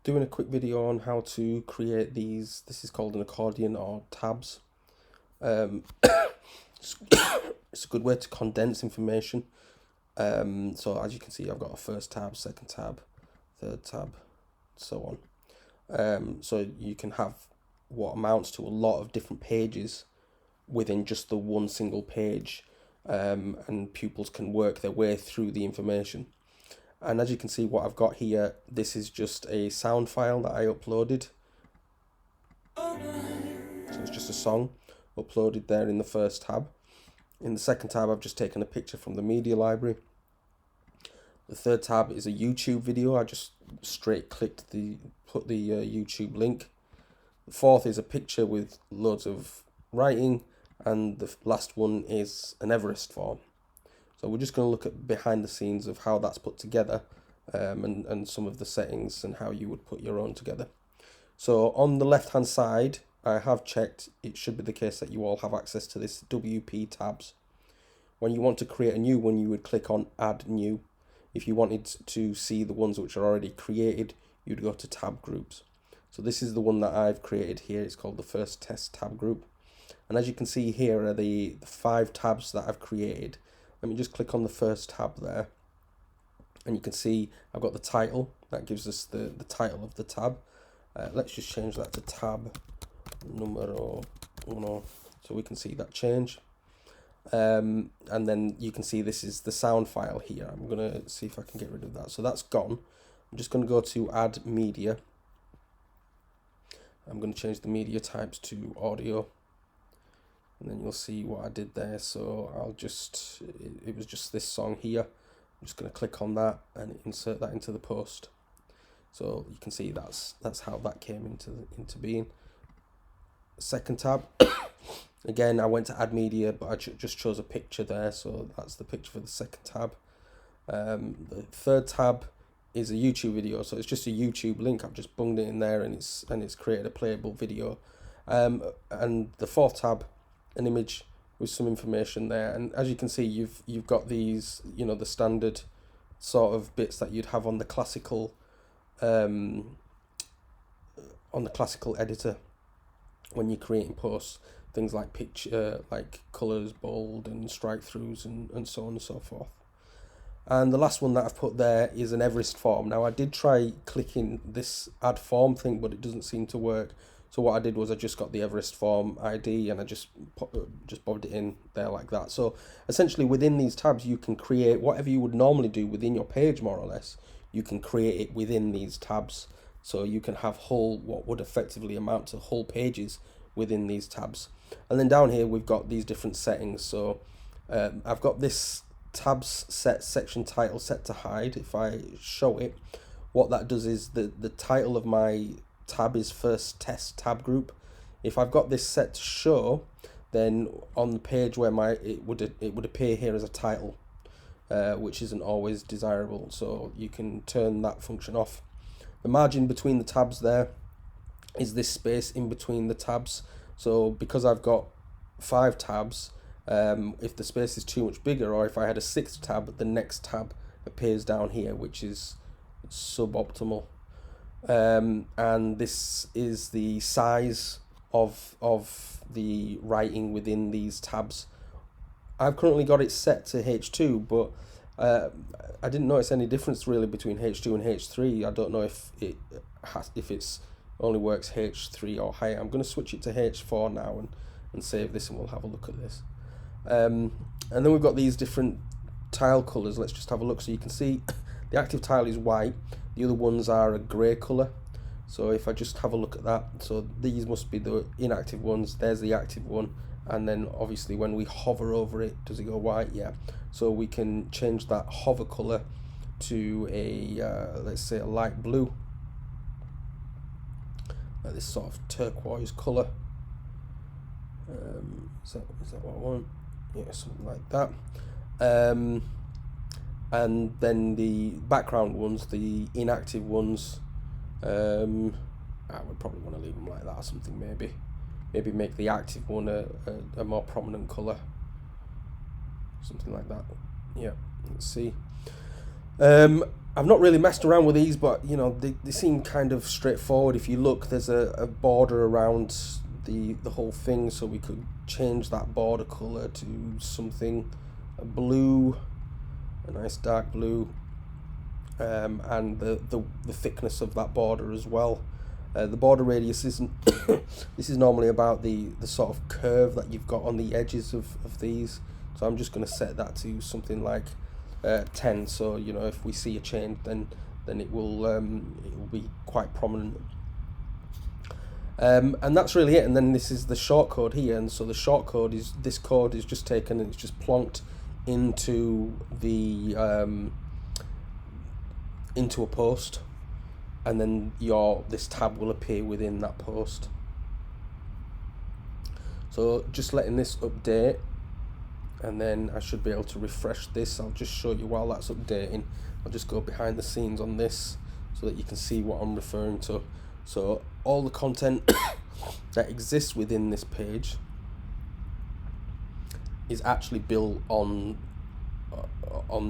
Doing a quick video on how to create these. This is called an accordion or tabs. It's a good way to condense information. So as you can see, I've got a first tab, second tab, third tab, so on. So you can have what amounts to a lot of different pages within just the one single page, and pupils can work their way through the information. And as you can see, what I've got here, this is just a sound file that I uploaded. So it's just a song uploaded there in the first tab. In the second tab, I've just taken a picture from the media library. The third tab is a YouTube video. I just straight clicked put the YouTube link. The fourth is a picture with loads of writing, and the last one is an Everest form. So we're just going to look at behind the scenes of how that's put together, and some of the settings and how you would put your own together. So on the left hand side, I have checked, it should be the case that you all have access to this WP tabs. When you want to create a new one, you would click on add new. If you wanted to see the ones which are already created, you'd go to tab groups. So this is the one that I've created here. It's called the first test tab group. And as you can see, here are the 5 tabs that I've created. Let me just click on the first tab there, and you can see I've got the title. That gives us the title of the tab. Let's just change that to tab numero uno, so we can see that change. And then you can see this is the sound file here. I'm going to see if I can get rid of that. So that's gone. I'm just going to go to add media. I'm going to change the media types to audio. And then you'll see what I did there. So it was just this song here. I'm just going to click on that and insert that into the post. So you can see that's how that came into being. Second tab, again, I went to add media, but I just chose a picture there. So that's the picture for the second tab. The third tab is a YouTube video. So it's just a YouTube link. I've just bunged it in there, and it's created a playable video. And the fourth tab, an image with some information there. And as you can see, you've got these, the standard sort of bits that you'd have on the classical editor when you're creating posts, things like picture, like colors, bold and strike throughs, and so on and so forth. And the last one that I've put there is an Everest form. Now I did try clicking this add form thing, but it doesn't seem to work. So what I did was I just got the Everest form ID, and I just bobbed it in there like that. So essentially within these tabs, you can create whatever you would normally do within your page, more or less. You can create it within these tabs. So you can have what would effectively amount to whole pages within these tabs. And then down here, we've got these different settings. So I've got this tabs set section title set to hide. If I show it, what that does is the title of my tab is first test tab group. If I've got this set to show, then on the page where it would appear here as a title, which isn't always desirable. So you can turn that function off. The margin between the tabs there is this space in between the tabs. So because I've got 5 tabs, if the space is too much bigger, or if I had a 6th tab, the next tab appears down here, which is suboptimal. And this is the size of the writing within these tabs. I've currently got it set to H2, but I didn't notice any difference really between H2 and H3. I don't know if it's only works H3 or higher. I'm going to switch it to H4 now and save this, and we'll have a look at this. And then we've got these different tile colors. Let's just have a look. So you can see the active tile is white. The other ones are a grey color. So if I just have a look at that, so these must be the inactive ones. There's the active one. And then obviously when we hover over it, does it go white? Yeah. So we can change that hover color to a, let's say a light blue. This sort of turquoise color. Is that what I want? Yeah, something like that. And then the background ones, the inactive ones, I would probably want to leave them like that or something. Maybe make the active one a more prominent color, something like that. Yeah, let's see. I've not really messed around with these, but you know they seem kind of straightforward. If you look, there's a border around the whole thing, so we could change that border color to something a blue, a nice dark blue, and the thickness of that border as well. The border radius isn't this is normally about the sort of curve that you've got on the edges of these, so I'm just going to set that to something like 10, so you know if we see a change then it will be quite prominent. And that's really it. And then this is the shortcode here, and so the shortcode is this code is just taken and it's just plonked into the into a post, and then this tab will appear within that post. So just letting this update, and then I should be able to refresh this. I'll just show you while that's updating. I'll just go behind the scenes on this so that you can see what I'm referring to. So all the content that exists within this page is actually built on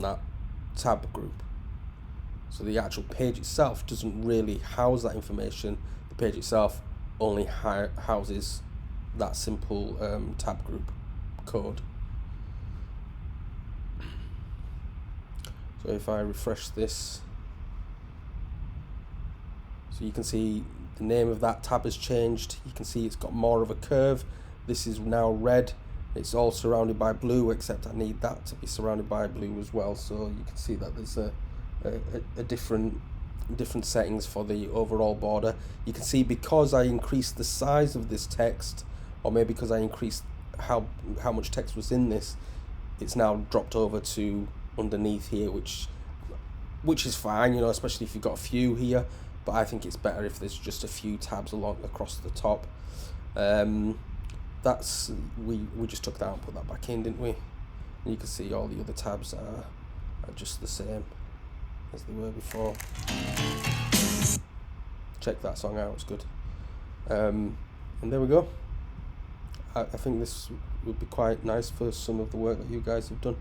that tab group. So the actual page itself doesn't really house that information. The page itself only houses that simple tab group code. So if I refresh this, so you can see the name of that tab has changed. You can see it's got more of a curve. This is now red. It's all surrounded by blue, except I need that to be surrounded by blue as well. So you can see that there's a different settings for the overall border. You can see because I increased the size of this text, or maybe because I increased how much text was in this, it's now dropped over to underneath here, which is fine, you know, especially if you've got a few here. But I think it's better if there's just a few tabs across the top. That's we just took that and put that back in, didn't we? And you can see all the other tabs are just the same as they were before. Check that song out, it's good. And there we go. I think this would be quite nice for some of the work that you guys have done.